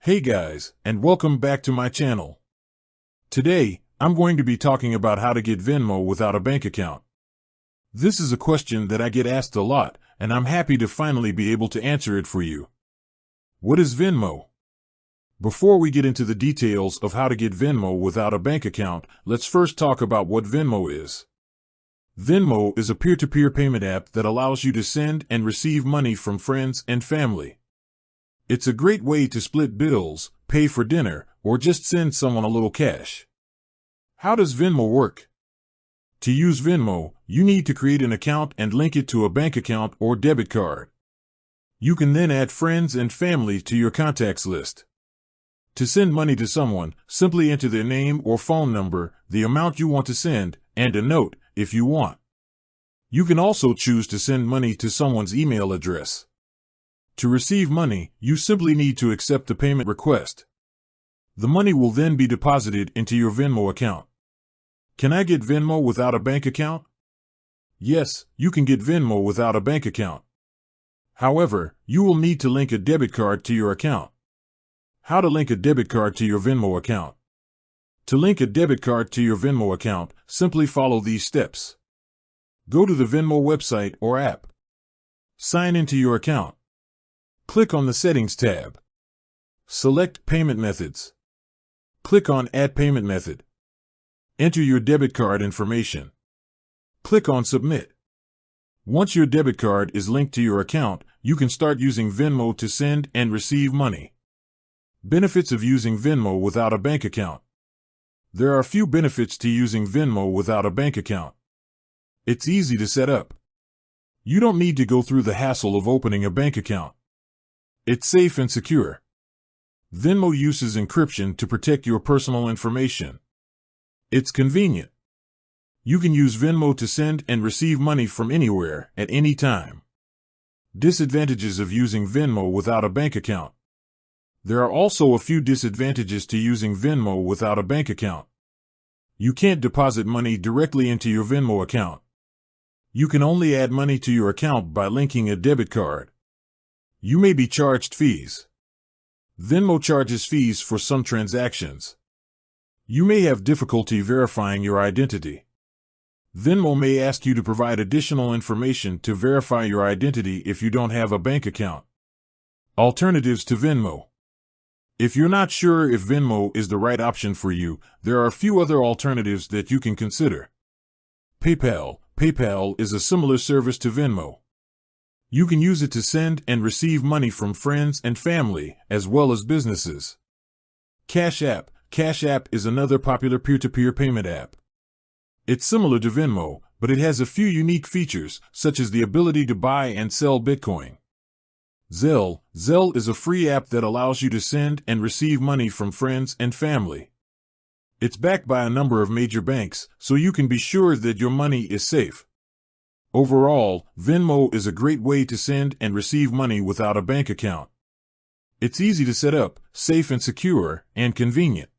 Hey guys, and welcome back to my channel. Today, I'm going to be talking about how to get Venmo without a bank account. This is a question that I get asked a lot, and I'm happy to finally be able to answer it for you. What is Venmo? Before we get into the details of how to get Venmo without a bank account, let's first talk about what Venmo is. Venmo is a peer-to-peer payment app that allows you to send and receive money from friends and family. It's a great way to split bills, pay for dinner, or just send someone a little cash. How does Venmo work? To use Venmo, you need to create an account and link it to a bank account or debit card. You can then add friends and family to your contacts list. To send money to someone, simply enter their name or phone number, the amount you want to send, and a note, if you want. You can also choose to send money to someone's email address. To receive money, you simply need to accept the payment request. The money will then be deposited into your Venmo account. Can I get Venmo without a bank account? Yes, you can get Venmo without a bank account. However, you will need to link a debit card to your account. How to link a debit card to your Venmo account? To link a debit card to your Venmo account, simply follow these steps. Go to the Venmo website or app. Sign into your account. Click on the Settings tab. Select Payment Methods. Click on Add Payment Method. Enter your debit card information. Click on Submit. Once your debit card is linked to your account, you can start using Venmo to send and receive money. Benefits of using Venmo without a bank account. There are a few benefits to using Venmo without a bank account. It's easy to set up. You don't need to go through the hassle of opening a bank account. It's safe and secure. Venmo uses encryption to protect your personal information. It's convenient. You can use Venmo to send and receive money from anywhere, at any time. Disadvantages of using Venmo without a bank account. There are also a few disadvantages to using Venmo without a bank account. You can't deposit money directly into your Venmo account. You can only add money to your account by linking a debit card. You may be charged fees. Venmo charges fees for some transactions. You may have difficulty verifying your identity. Venmo may ask you to provide additional information to verify your identity if you don't have a bank account. Alternatives to Venmo. If you're not sure if Venmo is the right option for you, there are a few other alternatives that you can consider. PayPal. PayPal is a similar service to Venmo. You can use it to send and receive money from friends and family, as well as businesses. Cash App. Cash App is another popular peer-to-peer payment app. It's similar to Venmo, but it has a few unique features, such as the ability to buy and sell Bitcoin. Zelle. Zelle is a free app that allows you to send and receive money from friends and family. It's backed by a number of major banks, so you can be sure that your money is safe. Overall, Venmo is a great way to send and receive money without a bank account. It's easy to set up, safe and secure, and convenient.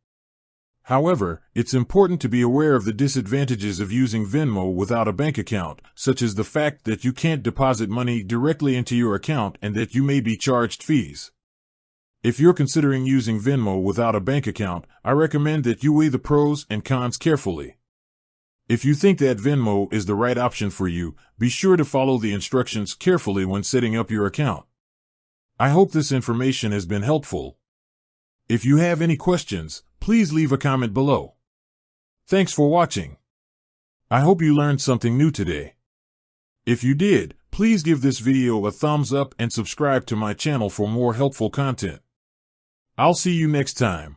However, it's important to be aware of the disadvantages of using Venmo without a bank account, such as the fact that you can't deposit money directly into your account and that you may be charged fees. If you're considering using Venmo without a bank account, I recommend that you weigh the pros and cons carefully. If you think that Venmo is the right option for you, be sure to follow the instructions carefully when setting up your account. I hope this information has been helpful. If you have any questions, please leave a comment below. Thanks for watching. I hope you learned something new today. If you did, please give this video a thumbs up and subscribe to my channel for more helpful content. I'll see you next time.